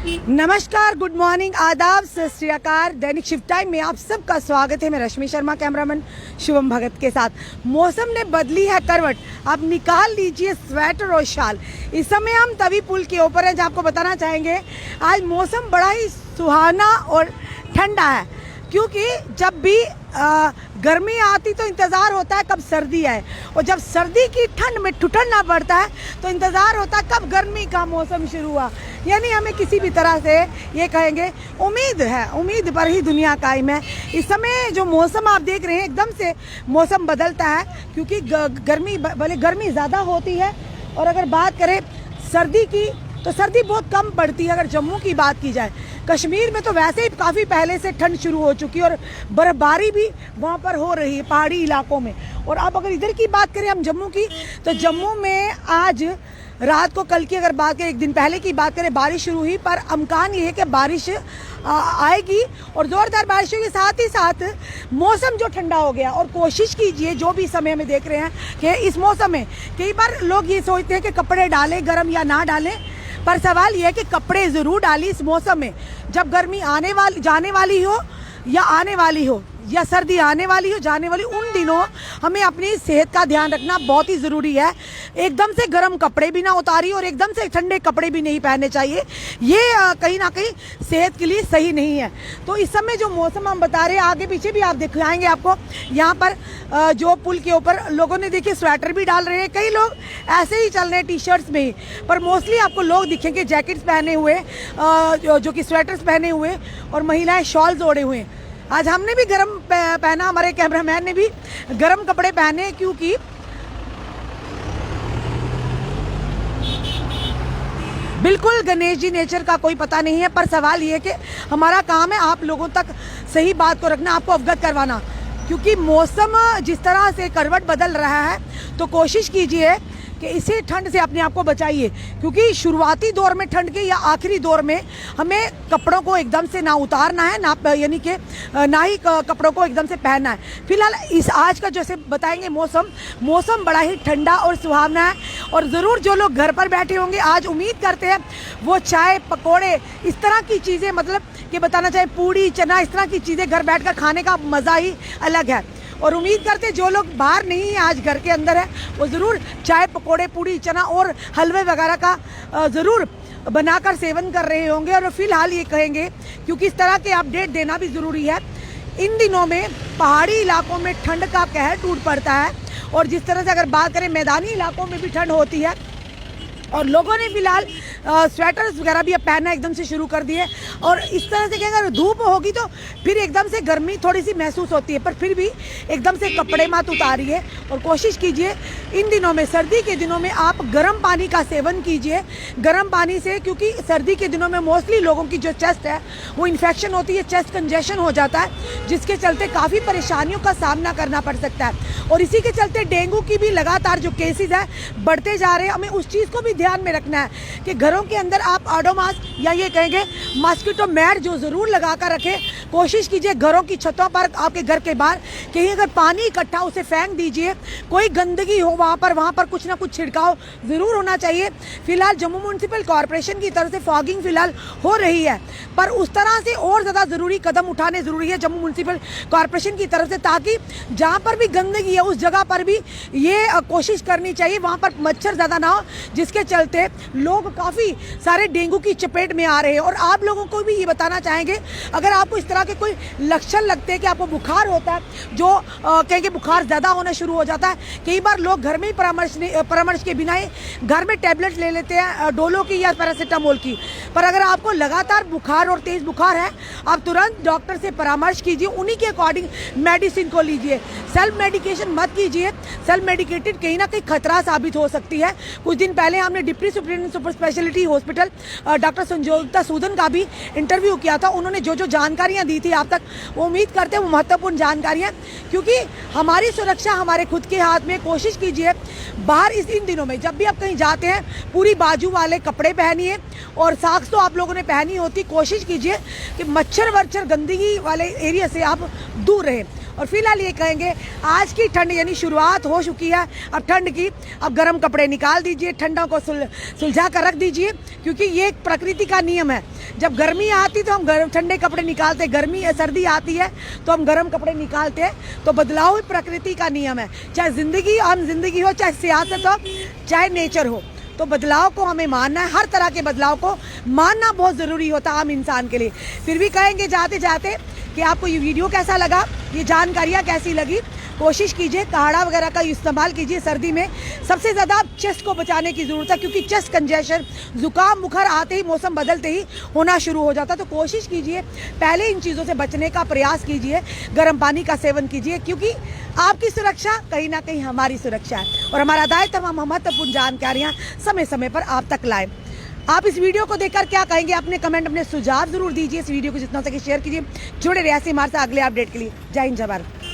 नमस्कार, good morning, आदाब, सत श्री अकाल। दैनिक शिफ्ट टाइम में आप सबका स्वागत है। मैं रश्मि शर्मा, कैमरामैन शुभम भगत के साथ। मौसम ने बदली है करवट, अब निकाल लीजिए स्वेटर और शाल। इस समय हम तवी पुल के ऊपर हैं, जहाँ आपको बताना चाहेंगे आज मौसम बड़ा ही सुहाना और ठंडा है, क्योंकि जब भी गर्मी आती तो इंतज़ार होता है कब सर्दी आए, और जब सर्दी की ठंड में ठुठरना पड़ता है तो इंतज़ार होता है कब गर्मी का मौसम शुरू हुआ। यानी हमें किसी भी तरह से ये कहेंगे उम्मीद है, उम्मीद पर ही दुनिया कायम है। इस समय जो मौसम आप देख रहे हैं, एकदम से मौसम बदलता है, क्योंकि गर्मी भले गर्मी ज़्यादा होती है, और अगर बात करें सर्दी की तो सर्दी बहुत कम पड़ती है। अगर जम्मू की बात की जाए, कश्मीर में तो वैसे ही काफ़ी पहले से ठंड शुरू हो चुकी है और बर्फबारी भी वहाँ पर हो रही है पहाड़ी इलाकों में। और अब अगर इधर की बात करें हम जम्मू की, तो जम्मू में आज रात को, कल की अगर बात करें, एक दिन पहले की बात करें, बारिश शुरू हुई, पर अमकान ये है कि बारिश आएगी और ज़ोरदार बारिशों के साथ ही साथ मौसम जो ठंडा हो गया। और कोशिश कीजिए, जो भी समय में देख रहे हैं कि इस मौसम में कई बार लोग ये सोचते हैं कि कपड़े डालें गर्म या ना डालें, पर सवाल यह है कि कपड़े ज़रूर डालिए इस मौसम में, जब गर्मी जाने वाली हो या आने वाली हो, या सर्दी आने वाली हो जाने वाली, उन दिनों हमें अपनी सेहत का ध्यान रखना बहुत ही ज़रूरी है। एकदम से गर्म कपड़े भी ना उतारिए और एकदम से ठंडे कपड़े भी नहीं पहनने चाहिए, ये कहीं ना कहीं सेहत के लिए सही नहीं है। तो इस समय जो मौसम हम बता रहे हैं, आगे पीछे भी आप दिखाएंगे आपको, यहाँ पर जो पुल के ऊपर लोगों ने देखिए स्वेटर भी डाल रहे हैं, कई लोग ऐसे ही चल रहे हैं टी शर्ट्स में ही, पर मोस्टली आपको लोग दिखेंगे जैकेट्स पहने हुए, जो कि स्वेटर्स पहने हुए, और महिलाएं शॉल्स ओढ़े हुए हैं। आज हमने भी गरम पहना, हमारे कैमरामैन ने भी गरम कपड़े पहने, क्योंकि बिल्कुल गणेश जी नेचर का कोई पता नहीं है, पर सवाल ये है कि हमारा काम है आप लोगों तक सही बात को रखना, आपको अवगत करवाना। क्योंकि मौसम जिस तरह से करवट बदल रहा है, तो कोशिश कीजिए कि इसी ठंड से अपने आप को बचाइए, क्योंकि शुरुआती दौर में ठंड के या आखिरी दौर में हमें कपड़ों को एकदम से ना उतारना है, ना यानी कि ना ही कपड़ों को एकदम से पहनना है। फिलहाल इस आज का जैसे बताएंगे मौसम बड़ा ही ठंडा और सुहावना है। और ज़रूर जो लोग घर पर बैठे होंगे, आज उम्मीद करते हैं वो चाय पकौड़े इस तरह की चीज़ें, मतलब कि बताना चाहे पूड़ी चना, इस तरह की चीज़ें घर बैठ कर खाने का मज़ा ही अलग है। और उम्मीद करते जो लोग बाहर नहीं हैं, आज घर के अंदर है, वो ज़रूर चाय पकोड़े पूड़ी चना और हलवे वगैरह का ज़रूर बनाकर सेवन कर रहे होंगे। और फिलहाल ये कहेंगे, क्योंकि इस तरह के अपडेट देना भी ज़रूरी है, इन दिनों में पहाड़ी इलाकों में ठंड का कहर टूट पड़ता है, और जिस तरह से अगर बात करें मैदानी इलाकों में भी ठंड होती है, और लोगों ने फिलहाल स्वेटर्स वगैरह भी अब पहनना एकदम से शुरू कर दिए। और इस तरह से कि अगर धूप होगी तो फिर एकदम से गर्मी थोड़ी सी महसूस होती है, पर फिर भी एकदम से कपड़े मत उतारिए। और कोशिश कीजिए इन दिनों में, सर्दी के दिनों में आप गर्म पानी का सेवन कीजिए, गर्म पानी से, क्योंकि सर्दी के दिनों में मोस्टली लोगों की जो चेस्ट है वो इन्फेक्शन होती है, चेस्ट कंजेशन हो जाता है, जिसके चलते काफ़ी परेशानियों का सामना करना पड़ सकता है। और इसी के चलते डेंगू की भी लगातार जो केसेस है बढ़ते जा रहे हैं। हमें उस चीज़ को भी ध्यान में रखना है कि घरों के अंदर आप ओडोमॉस या ये कहेंगे मॉस्किटो मैट जो ज़रूर लगा कर रखें। कोशिश कीजिए घरों की छतों पर, आपके घर के बाहर कहीं अगर पानी इकट्ठा उसे फेंक दीजिए, कोई गंदगी हो वहाँ पर कुछ ना कुछ छिड़काव ज़रूर होना चाहिए। फिलहाल जम्मू म्यूनसिपल कॉरपोरेशन की तरफ से फॉगिंग फिलहाल हो रही है, पर उस तरह से और ज़्यादा ज़रूरी कदम उठाने ज़रूरी है जम्मू म्यूनसिपल कॉरपोरेशन की तरफ से, ताकि जहाँ पर भी गंदगी है उस जगह पर भी ये कोशिश करनी चाहिए वहाँ पर मच्छर ज़्यादा ना हो, जिसके चलते लोग काफ़ी सारे डेंगू की चपेट में आ रहे हैं। और आप लोगों को भी ये बताना चाहेंगे, अगर आपको इस तरह के कोई लक्षण लगते हैं कि आपको बुखार होता है, जो कहेंगे बुखार ज़्यादा होना शुरू हो जाता है, कई बार लोग घर में ही परामर्श के बिना ही घर में टैबलेट ले लेते हैं, डोलो की या पैरासीटामोल की। पर अगर आपको लगातार बुखार और तेज़ बुखार है, आप तुरंत डॉक्टर से परामर्श कीजिए, उन्हीं के अकॉर्डिंग मेडिसिन को लीजिए। सेल्फ मेडिकेशन मत कीजिए, सेल्फ मेडिकेटेड कहीं ना कहीं खतरा साबित हो सकती है। कुछ दिन पहले हमने deputy superintendent super speciality hospital doctor Sanjogita Sudan का भी इंटरव्यू किया था। उन्होंने जो जो जानकारियां दी थी आप तक, वो उम्मीद करते हैं वो महत्वपूर्ण जानकारियां, क्योंकि हमारी सुरक्षा हमारे खुद के हाथ में। कोशिश कीजिए बाहर इन दिनों में जब भी आप कहीं जाते हैं, पूरी बाजू वाले कपड़े पहनिए, और साक्स तो आप लोगों ने पहनी होती। कोशिश कीजिए कि मच्छर वर्चर गंदगी वाले एरिया से आप दूर रहें। और फिलहाल ये कहेंगे आज की ठंड यानी शुरुआत हो चुकी है अब ठंड की, अब गर्म कपड़े निकाल दीजिए, ठंडों को सुलझा कर रख दीजिए, क्योंकि ये एक प्रकृति का नियम है। जब गर्मी आती तो हम गर्म ठंडे कपड़े निकालते, गर्मी सर्दी आती है तो हम गर्म कपड़े निकालते हैं। तो बदलाव प्रकृति का नियम है, चाहे जिंदगी आम जिंदगी हो, चाहे सियासत हो, चाहे नेचर हो। तो बदलाव को हमें मानना है, हर तरह के बदलाव को मानना बहुत ज़रूरी होता है आम इंसान के लिए। फिर भी कहेंगे जाते जाते कि आपको ये वीडियो कैसा लगा, ये जानकारियाँ कैसी लगी। कोशिश कीजिए काढ़ा वगैरह का इस्तेमाल कीजिए सर्दी में। सबसे ज़्यादा चेस्ट को बचाने की ज़रूरत है, क्योंकि चेस्ट कंजेशन, जुकाम बुखार आते ही, मौसम बदलते ही होना शुरू हो जाता है। तो कोशिश कीजिए पहले इन चीज़ों से बचने का प्रयास कीजिए, गर्म पानी का सेवन कीजिए, क्योंकि आपकी सुरक्षा कहीं ना कहीं हमारी सुरक्षा है और हमारा दायित्व हम महत्वपूर्ण जानकारियाँ समय समय पर आप तक लाएँ। आप इस वीडियो को देखकर क्या कहेंगे, अपने कमेंट, अपने सुझाव जरूर दीजिए। इस वीडियो को जितना हो सके शेयर कीजिए। जुड़े रहिए ऐसे हमारे साथ अगले अपडेट के लिए। जय हिंद, जय भारत।